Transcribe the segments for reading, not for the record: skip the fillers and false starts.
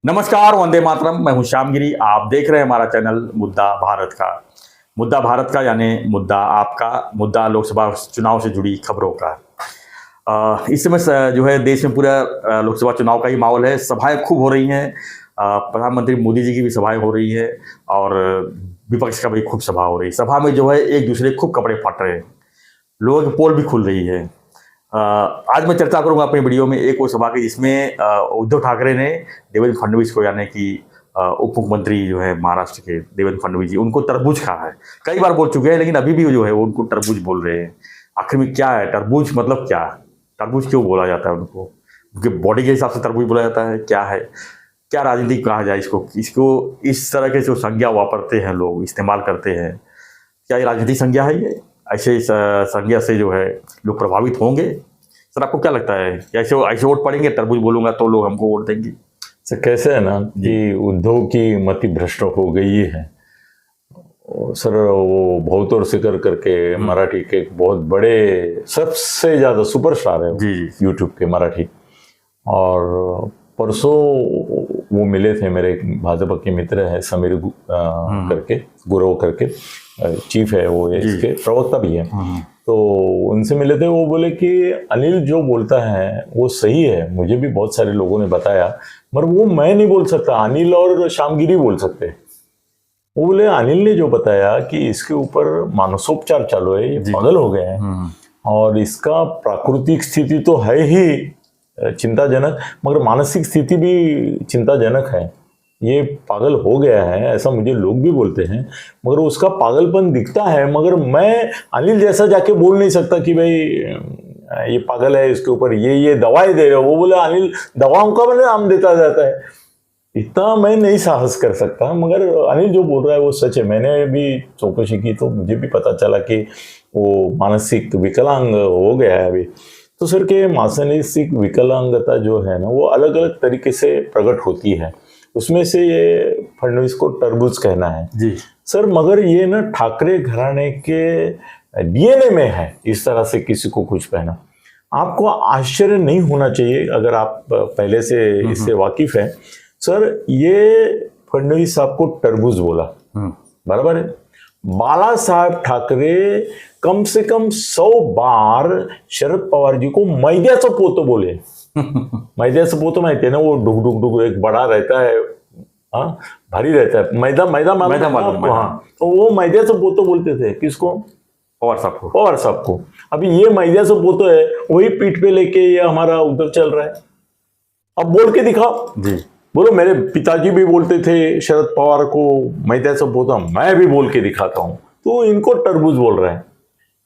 नमस्कार, वंदे मातरम। मैं हूं श्यामगिरी। आप देख रहे हैं हमारा चैनल मुद्दा भारत का यानी मुद्दा आपका, मुद्दा लोकसभा चुनाव से जुड़ी खबरों का। इस समय जो है देश में पूरा लोकसभा चुनाव का ही माहौल है। सभाएं खूब हो रही हैं। प्रधानमंत्री मोदी जी की भी सभाएं हो रही है और विपक्ष का भी खूब सभा हो रही है। सभा में जो है एक दूसरे खूब कपड़े फाट रहे हैं, लोगों की पोल भी खुल रही है। आज मैं चर्चा करूंगा अपनी वीडियो में एक वो सभा की जिसमें उद्धव ठाकरे ने देवेंद्र फडणवीस को, यानी कि उप मुख्यमंत्री जो है महाराष्ट्र के देवेंद्र फडणवीस जी, उनको तरबूज कहा है। कई बार बोल चुके हैं लेकिन अभी भी जो है वो उनको तरबूज बोल रहे हैं। आखिर में क्या है तरबूज, मतलब क्या, तरबूज क्यों बोला जाता है उनको? उनके बॉडी के हिसाब से तरबूज बोला जाता है? क्या है, क्या राजनीति कहा जाए इसको इस तरह के जो संज्ञा वापरते हैं लोग, इस्तेमाल करते हैं, क्या ये राजनीतिक संज्ञा है? ये ऐसे संज्ञा से जो है लोग प्रभावित होंगे? सर आपको क्या लगता है, ऐसे वोट पड़ेंगे? तरबूज बोलूंगा तो लोग हमको वोट देंगे? सर कैसे है ना कि उद्धव की मति भ्रष्ट हो गई है। सर वो बहुत और से करके मराठी के बहुत बड़े सबसे ज्यादा सुपरस्टार है जी यूट्यूब के मराठी। और परसों वो मिले थे, मेरे भाजपा के मित्र है समीर करके, गुरव करके, चीफ है वो, इसके प्रवक्ता भी है। तो उनसे मिले थे। वो बोले कि अनिल जो बोलता है वो सही है, मुझे भी बहुत सारे लोगों ने बताया, मगर वो मैं नहीं बोल सकता, अनिल और श्यामगिरी बोल सकते। वो बोले अनिल ने जो बताया कि इसके ऊपर मानसोपचार चालू है, ये पागल हो गए हैं और इसका प्राकृतिक स्थिति तो है ही चिंताजनक, मगर मानसिक स्थिति भी चिंताजनक है। ये पागल हो गया है, ऐसा मुझे लोग भी बोलते हैं, मगर उसका पागलपन दिखता है। मगर मैं अनिल जैसा जाके बोल नहीं सकता कि भाई ये पागल है, इसके ऊपर ये दवाई दे रहे हो। वो बोले अनिल दवाओं का मैंने नाम देता जाता है, इतना मैं नहीं साहस कर सकता। मगर अनिल जो बोल रहा है वो सच है। मैंने भी चौकसी की तो मुझे भी पता चला कि वो मानसिक विकलांग हो गया है अभी। तो सर के मानसिक विकलांगता जो है ना वो अलग अलग तरीके से प्रकट होती है। उसमें से ये फडणवीस को तरबूज कहना है जी सर, मगर ये ना ठाकरे घराने के डीएनए में है इस तरह से किसी को कुछ कहना। आपको आश्चर्य नहीं होना चाहिए अगर आप पहले से इससे वाकिफ हैं। सर ये फडणवीस साहब को तरबूज बोला, बराबर है। बाला साहब ठाकरे कम से कम 100 बार शरद पवार जी को मैद्याचं पोतं बोले। मैद्याचं पोतं माहिती है ना, वो डुग डुग डुग एक बड़ा रहता है, हाँ भारी रहता है, मैदा मालूम। हाँ, तो वो मैद्याचं पोतं बोलते थे किसको? पवार साहब को। अभी ये मैद्याचं पोतं है, वही पीठ पे लेके ये हमारा उधर चल रहा है। अब बोल के दिखाओ जी। बोलो मेरे पिताजी भी बोलते थे शरद पवार को मैद्याचं पोतं, मैं भी बोल के दिखाता हूं, तो इनको तरबूज बोल रहे हैं।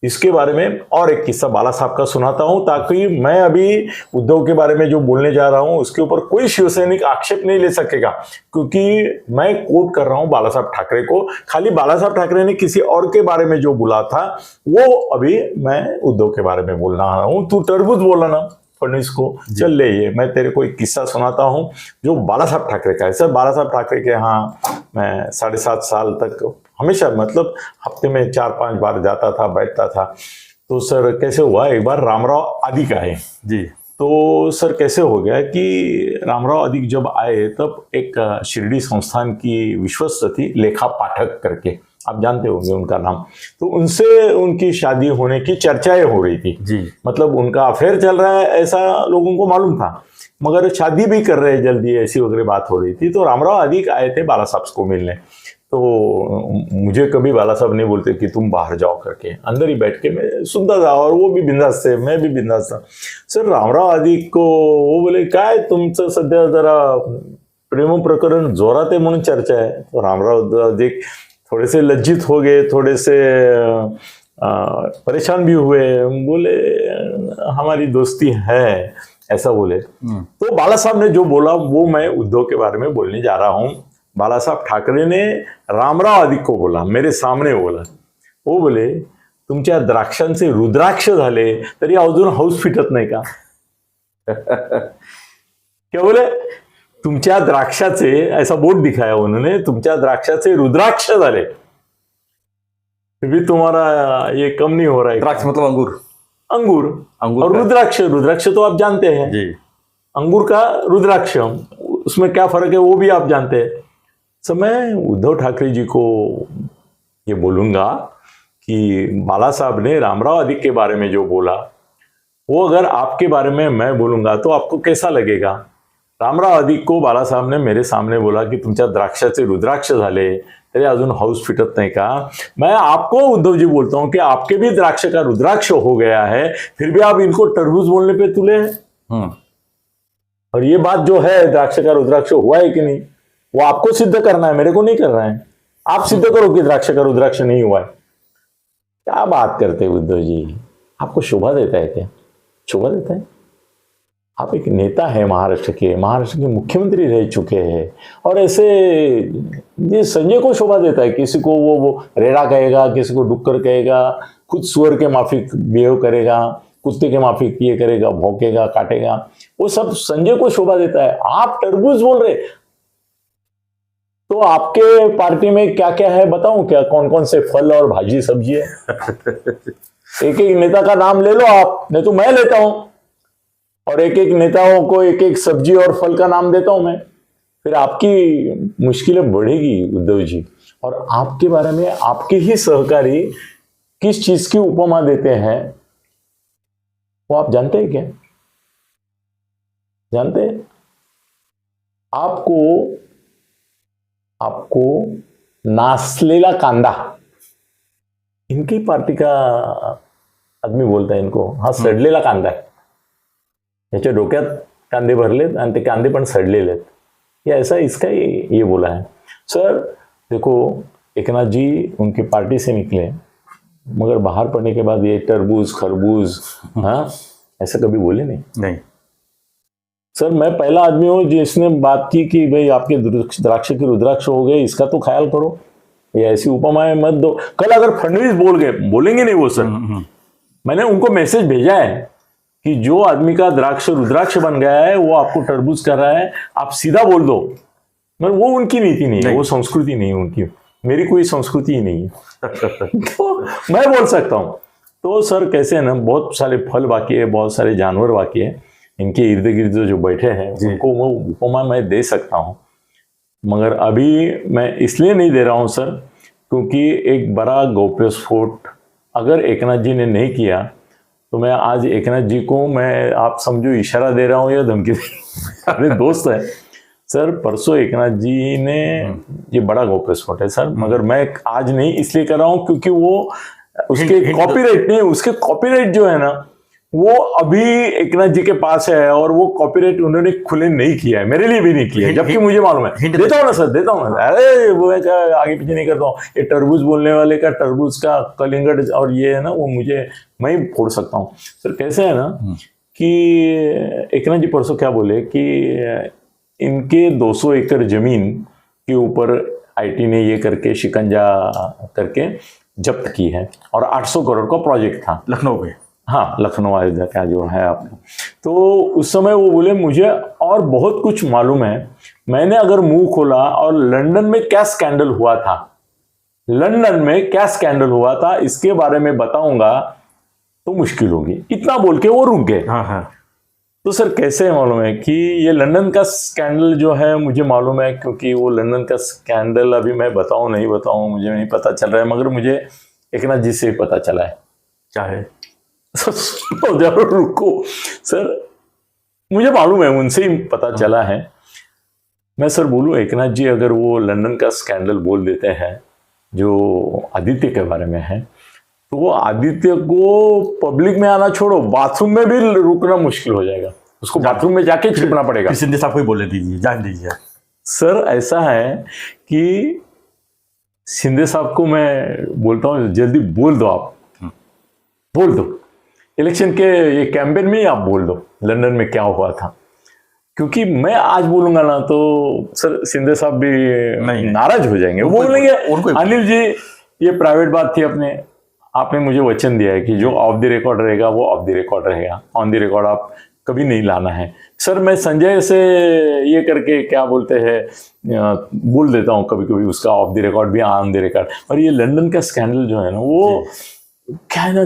इसके बारे में और एक किस्सा बाला साहब का सुनाता हूं, ताकि मैं अभी उद्धव के बारे में जो बोलने जा रहा हूं उसके ऊपर कोई शिवसैनिक आक्षेप नहीं ले सकेगा, क्योंकि मैं कोट कर रहा हूं बाला साहब ठाकरे को। खाली बाला साहब ठाकरे ने किसी और के बारे में जो बोला था वो अभी मैं उद्धव के बारे में बोल रहा हूं। तू तरबूज बोला ना फडणवीस को, चल ले ये मैं तेरे को एक किस्सा सुनाता हूं जो बाला साहब ठाकरे का है। सर बाला साहब ठाकरे के यहाँ मैं 7.5 साल तक हमेशा, मतलब हफ्ते में 4-5 बार जाता था, बैठता था। तो सर कैसे हुआ, एक बार रामराव आदिक आए जी। तो सर कैसे हो गया कि रामराव आदिक जब आए तब एक शिरडी संस्थान की विश्वस्त थी लेखा पाठक करके, आप जानते होंगे उनका नाम। तो उनसे उनकी शादी होने की चर्चाएं हो रही थी जी, मतलब उनका अफेयर चल रहा है ऐसा लोगों को मालूम था, मगर शादी भी कर रहे जल्दी, ऐसी वगैरह बात हो रही थी। तो रामराव आदिक आए थे बाला साहब को मिलने। तो मुझे कभी बाला साहब नहीं बोलते कि तुम बाहर जाओ करके, अंदर ही बैठ के मैं सुनता था और वो भी बिंदास थे, मैं भी बिंदास था। सर रामराव आदिक को वो बोले काय तुमचं सध्या जरा प्रेम प्रकरण जोरात है म्हणून चर्चा है। तो रामराव आदिक थोड़े से लज्जित हो गए, थोड़े से परेशान भी हुए, बोले हमारी दोस्ती है, ऐसा बोले। तो बाला साहब ने जो बोला वो मैं उद्धव के बारे में बोलने जा रहा हूं। बाला साहब ठाकरे ने रामराव आदिक को बोला, मेरे सामने बोला, वो बोले तुमच्या द्राक्षांचे रुद्राक्ष झाले तरी अजून हौस फिटत नाही का? क्या बोले? तुमच्या द्राक्षाचे, ऐसा बोर्ड दिखाया उन्होंने, तुमच्या द्राक्षाचे रुद्राक्ष झाले, भी तुम्हारा ये कम नहीं हो रहा है। द्राक्ष मतलब अंगूर और रुद्राक्ष तो आप जानते हैं जी, अंगूर का रुद्राक्ष, उसमें क्या फर्क है वो भी आप जानते हैं। तो मैं उद्धव ठाकरे जी को ये बोलूंगा कि बाला साहब ने रामराव अधिक के बारे में जो बोला, वो अगर आपके बारे में मैं बोलूंगा तो आपको कैसा लगेगा? रामराव अधिक को बाला साहब ने मेरे सामने बोला की तुमच्या द्राक्षाचे रुद्राक्ष झाले तरी अजून हाऊस फिटत नाही का? मैं आपको उद्धव जी बोलता हूं कि आपके भी द्राक्ष का रुद्राक्ष हो गया है, फिर भी आप इनको तरबूज बोलने पे तुले हैं। और ये बात जो है द्राक्ष का रुद्राक्ष हुआ है कि नहीं, वो आपको सिद्ध करना है, मेरे को नहीं कर रहा है। आप सिद्ध करो कि द्राक्ष का रुद्राक्ष नहीं हुआ है। क्या बात करते हैं उद्धव जी, आपको शोभा देता है क्या? शोभा देता है? आप एक नेता है महाराष्ट्र के मुख्यमंत्री रह चुके हैं, और ऐसे ये संजय को शोभा देता है? किसी को वो रेड़ा कहेगा, किसी को डुक्कर कहेगा, खुद सुअर के माफिक बिहेव करेगा, कुत्ते के माफिक ये करेगा, भौंकेगा, काटेगा, वो सब संजय को शोभा देता है। आप तरबूज बोल रहे, तो आपके पार्टी में क्या क्या है बताऊं क्या? कौन कौन से फल और भाजी सब्जी है? एक एक नेता का नाम ले लो आप, नहीं तो मैं लेता हूं, और एक एक नेताओं को एक एक सब्जी और फल का नाम देता हूं मैं। फिर आपकी मुश्किलें बढ़ेगी उद्धव जी। और आपके बारे में आपके ही सहकारी किस चीज की उपमा देते हैं वो आप जानते हैं क्या? जानते हैं? आपको नासलेला कांदा, इनकी पार्टी का आदमी बोलता है इनको, हा सडलेला कांदा आहे, याच्या डोक्यात कांदे भरलेत आणि ते कांदे पण सडलेले आहेत, या ऐसा इसका ये बोला है। सर देखो, एकनाथ जी उनकी पार्टी से निकले, मगर बाहर पड़ने के बाद ये तरबूज खरबूज हाँ ऐसा कभी बोले नहीं। सर मैं पहला आदमी हूं जिसने बात की कि भाई आपके द्राक्ष के रुद्राक्ष हो गए, इसका तो ख्याल करो, ये ऐसी उपमाएं मत दो। कल अगर फडणवीस बोलेंगे नहीं वो सर, मैंने उनको मैसेज भेजा है कि जो आदमी का द्राक्ष रुद्राक्ष बन गया है वो आपको तरबूज कर रहा है, आप सीधा बोल दो। मगर वो उनकी नीति नहीं है, वो संस्कृति नहीं है उनकी, मेरी कोई संस्कृति ही नहीं है। तो मैं बोल सकता हूं। तो सर कैसे है ना, बहुत सारे फल बाकी है, बहुत सारे जानवर बाकी है, इनके इर्द गिर्द जो बैठे हैं उनको वो उपमा मैं दे सकता हूं, मगर अभी मैं इसलिए नहीं दे रहा हूं सर, क्योंकि एक बड़ा गौप्यस्फोट अगर एकनाथ जी ने नहीं किया तो मैं आज एकनाथ जी को मैं आप समझो इशारा दे रहा हूं या धमकी अरे दोस्त है सर, परसों एकनाथ जी ने ये बड़ा गौप्यस्फोट है सर, मगर मैं आज नहीं इसलिए कर रहा हूं क्योंकि वो उसके कॉपीराइट नहीं, उसके कॉपीराइट जो है ना वो अभी एकनाथ जी के पास है, और वो कॉपीराइट उन्होंने खुले नहीं किया है, मेरे लिए भी नहीं किया है, जबकि मुझे मालूम है। देता हूँ ना सर, देता हूँ ना, अरे वो मैं आगे पीछे नहीं करता हूँ। ये तरबूज बोलने वाले का तरबूज का कलिंगड़ और ये है ना, वो मैं ही फोड़ सकता हूँ सर। कैसे है ना कि एकनाथ जी परसों क्या बोले कि इनके 200 एकड़ जमीन के ऊपर IT ने ये करके शिकंजा करके जब्त की है, और 800 करोड़ का प्रोजेक्ट था लखनऊ में। हाँ, लखनऊ अयोध्या का जो है आपका। तो उस समय वो बोले मुझे और बहुत कुछ मालूम है, मैंने अगर मुंह खोला और लंदन में क्या स्कैंडल हुआ था, लंदन में क्या स्कैंडल हुआ था इसके बारे में बताऊंगा तो मुश्किल होगी, इतना बोल के वो रुक गए। हाँ। तो सर कैसे मालूम है कि ये लंदन का स्कैंडल जो है मुझे मालूम है, क्योंकि वो लंदन का स्कैंडल अभी मैं बताऊं नहीं बताऊं मुझे नहीं पता चल रहा है, मगर मुझे एकनाथ जी से पता चला है। क्या है? जरूर रुको सर, मुझे मालूम है, उनसे ही पता चला है। मैं सर बोलूं, एकनाथ जी अगर वो लंदन का स्कैंडल बोल देते हैं जो आदित्य के बारे में है, तो वो आदित्य को पब्लिक में आना छोड़ो, बाथरूम में भी रुकना मुश्किल हो जाएगा, उसको बाथरूम में जाके छिपना पड़ेगा। शिंदे साहब को ही बोलने दीजिए, जान दीजिए। सर ऐसा है कि शिंदे साहब को मैं बोलता हूँ जल्दी बोल दो, आप बोल दो, इलेक्शन के ये कैंपेन में ही आप बोल दो लंदन में क्या हुआ था, क्योंकि मैं आज बोलूंगा ना तो सर शिंदे साहब भी नाराज हो जाएंगे, वो बोलेंगे अनिल जी ये प्राइवेट बात थी, आपने मुझे वचन दिया है कि जो ऑफ द रिकॉर्ड रहेगा वो ऑफ द रिकॉर्ड रहेगा, ऑन द रिकॉर्ड आप कभी नहीं लाना है। सर मैं संजय से ये करके क्या बोलते हैं बोल देता हूँ कभी कभी, उसका ऑफ द रिकॉर्ड भी ऑन द रिकॉर्ड। और ये लंदन का स्कैंडल जो है ना वो क्या है ना,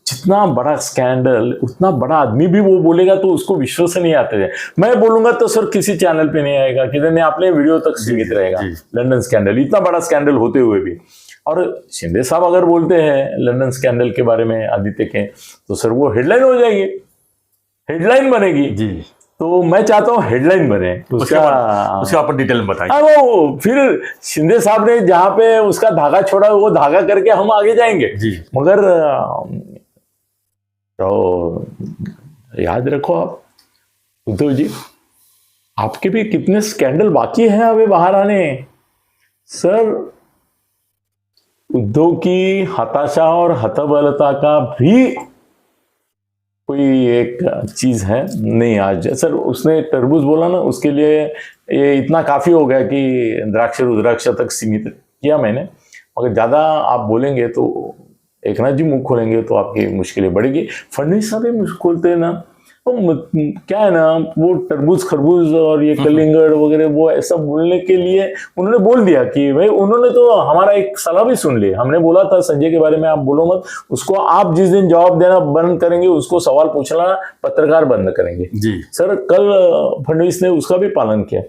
जितना बड़ा स्कैंडल उतना बड़ा आदमी भी वो बोलेगा तो उसको विश्वास नहीं आते हैं। मैं बोलूंगा तो सर किसी चैनल पे नहीं आएगा, किधर नहीं, अपने वीडियो तक सीमित रहेगा। लंदन स्कैंडल, इतना बड़ा स्कैंडल होते हुए भी। और शिंदे साहब अगर बोलते हैं लंदन स्कैंडल के बारे में आदित्य के, तो सर वो हेडलाइन हो जाएगी, हेडलाइन बनेगी जी। तो मैं चाहता हूँ हेडलाइन बने उसका आप डिटेल में बताइए। हाँ, वो फिर शिंदे साहब ने जहाँ पे उसका धागा छोड़ा वो धागा करके हम आगे जाएंगे जी। मगर तो याद रखो आप उद्धव जी, आपके भी कितने स्कैंडल बाकी हैं अभी बाहर आने। सर उद्धव की हताशा और हतबलता का भी कोई एक चीज है नहीं। आज सर उसने तरबूज बोला ना, उसके लिए ये इतना काफी हो गया कि द्राक्ष रुद्राक्ष तक सीमित किया मैंने। मगर ज्यादा आप बोलेंगे तो एकनाथ जी मुंह खोलेंगे तो आपकी मुश्किलें बढ़ेगी। फडणवीस साहब भी मुंह खोलते हैं ना, तो क्या है ना, वो तरबूज खरबूज और ये कलिंगड़ वगैरह वो ऐसा बोलने के लिए उन्होंने बोल दिया कि भाई, उन्होंने तो हमारा एक सलाह भी सुन ली। हमने बोला था संजय के बारे में आप बोलो मत, उसको आप जिस दिन जवाब देना बंद करेंगे उसको सवाल पूछना पत्रकार बंद करेंगे जी। सर कल फडणवीस ने उसका भी पालन किया।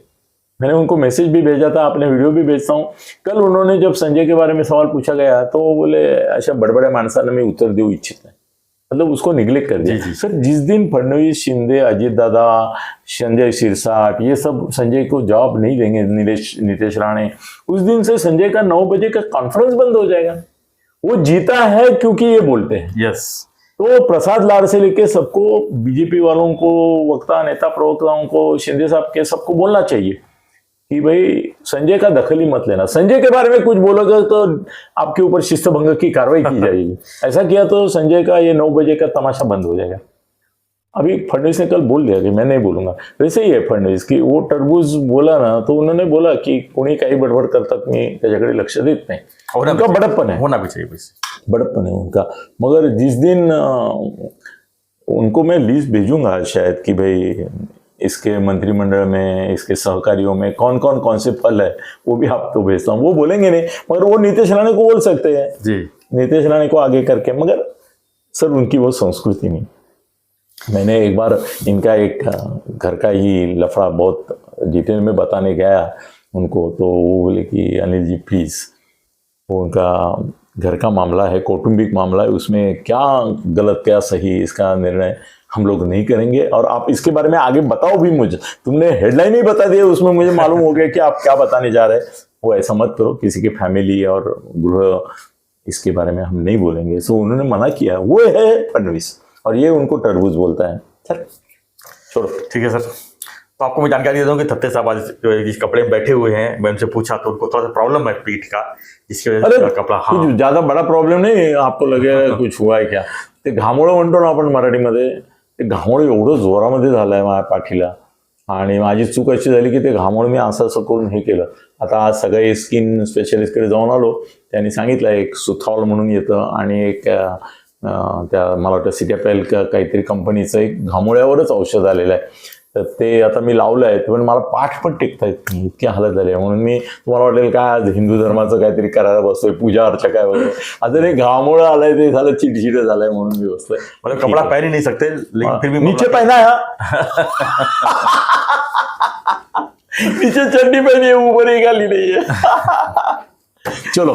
मैंने उनको मैसेज भी भेजा था, आपने वीडियो भी भेजता हूँ। कल उन्होंने जब संजय के बारे में सवाल पूछा गया तो वो बोले अशा बड़बड्या माणसांना मी उत्तर देऊ इच्छित नाही, मतलब उसको निग्लेक्ट कर दिया। सर जिस दिन फडणवीस, शिंदे, अजित दादा, संजय सिरसाट ये सब संजय को जवाब नहीं देंगे, नीतीश राणे, उस दिन से संजय का 9 बजे का कॉन्फ्रेंस बंद हो जाएगा। वो जीता है क्योंकि ये बोलते हैं। यस। तो प्रसाद लाड से लेके सबको, बीजेपी वालों को, वक्ता नेता प्रवक्ताओं को, शिंदे साहब के सबको बोलना चाहिए कि भाई संजय का दखल ही मत लेना। संजय के बारे में कुछ बोलोगे तो आपके ऊपर शिस्त भंग की कार्रवाई की जाएगी। ऐसा किया तो संजय का ये 9 बजे का तमाशा बंद हो जाएगा। अभी फडणवीस ने कल बोल दिया कि मैं नहीं बोलूंगा। वैसे ही है फडणवीस की, वो टरबूज बोला ना तो उन्होंने बोला की कोणी काही बडबड करतात मी त्याच्याकडे लक्ष देत नाही। उनका बड़प्पन है, होना भी चाहिए, बड़प्पन है उनका। मगर जिस दिन उनको मैं लिस्ट भेजूंगा शायद कि भाई इसके मंत्रिमंडल में, इसके सहकारियों में कौन से फल है, वो भी आपको भेजता हूँ। वो बोलेंगे नहीं, मगर वो नीतीश राणे को बोल सकते हैं जी, नीतीश राणे को आगे करके। मगर सर उनकी वो संस्कृति नहीं। मैंने एक बार इनका एक घर का ही लफड़ा बहुत डिटेल में बताने गया उनको, तो वो बोले कि अनिल जी प्लीज, वो उनका घर का मामला है, कौटुंबिक मामला है, उसमें क्या गलत क्या सही इसका निर्णय हम लोग नहीं करेंगे, और आप इसके बारे में आगे बताओ भी मुझे। तुमने हेडलाइन ही बता दिया, उसमें मुझे मालूम हो गया कि आप क्या बताने जा रहे हैं। वो ऐसा मत करो, किसी के फैमिली और गृह इसके बारे में हम नहीं बोलेंगे। सो उन्होंने मना किया। वो है फडणवीस और ये उनको तरबूज बोलता है। सर छोड़ो, ठीक है सर। तो आपको मैं जानकारी दे दूं कि थत्ते साहब आज जो है जिस कपड़े में बैठे हुए हैं, मैं उनसे पूछा तो उनको थोड़ा सा प्रॉब्लम है पीठ का, जिसकी वजह से कपड़ा, हाँ, कुछ ज्यादा बड़ा प्रॉब्लेम नहीं। आपको लगेगा कुछ हुआ है क्या, ते घामोळं म्हणतो ना आपण मराठीमध्ये, ते घामोळं एवढं जोरामध्ये झालंय माझ्या पाठीला, आणि माझी चूक अशी झाली की ते घामोळं मी असं करून हे केलं। आता आज सगळे स्किन स्पेशलिस्टकडे जाऊन आलो, त्यांनी सांगितलं एक सुथॉल म्हणून येतं आणि एक त्या मला वाटतं सिटॅपेल काहीतरी कंपनीचं एक घामोळ्यावरच औषध आलेलं आहे, तर ते आता मी लावलं आहे, पण मला पाठ पण टेकता येत नाही, इतकी हालत झाली आहे। म्हणून मी, तुम्हाला वाटेल काय आज हिंदू धर्माचं काहीतरी करायला बसतोय, पूजा अर्चा काय वगैरे, आता ते घामोळं आलंय, ते झालं चिडचिड झालंय म्हणून मी बसलोय। मतलब कपड़ा पहन ही नहीं सकते, लेकिन फिर भी नीचे पहना है नीचे चड्डी पहनी है, ऊपर ही गाली नहीं है। चलो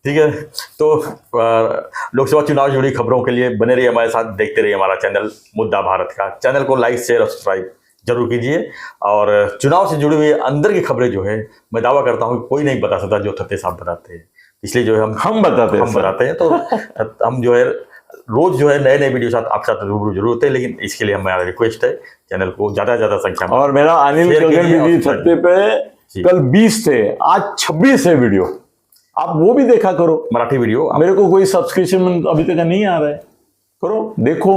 ठीक है। तो लोकसभा चुनाव से जुड़ी खबरों के लिए बने रहिए हमारे साथ, देखते रहिए हमारा चैनल मुद्दा भारत का। चैनल को लाइक शेयर और सब्सक्राइब जरूर कीजिए। और चुनाव से जुड़ी हुई अंदर की खबरें जो है, मैं दावा करता हूँ कोई नहीं बता सकता जो थत्ते साहब बताते हैं, इसलिए जो है हम बताते हैं। तो हम जो है रोज जो है नए नए वीडियो साथ आपके साथ रूबरू जरूर होते हैं, लेकिन इसके लिए हमारा रिक्वेस्ट है चैनल को ज्यादा से ज्यादा संख्या में। और मेरा अनिल गगन थत्ते पे कल 20 थे, आज 26 है वीडियो, आप वो भी देखा करो, मराठी वीडियो। मेरे को कोई सब्सक्रिप्शन अभी तक नहीं आ रहा है, करो, देखो,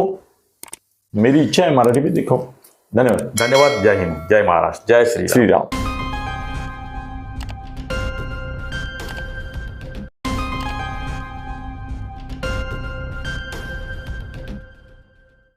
मेरी इच्छा है मराठी में देखो। धन्यवाद। धन्यवाद। जय हिंद, जय महाराष्ट्र, जय श्री राम।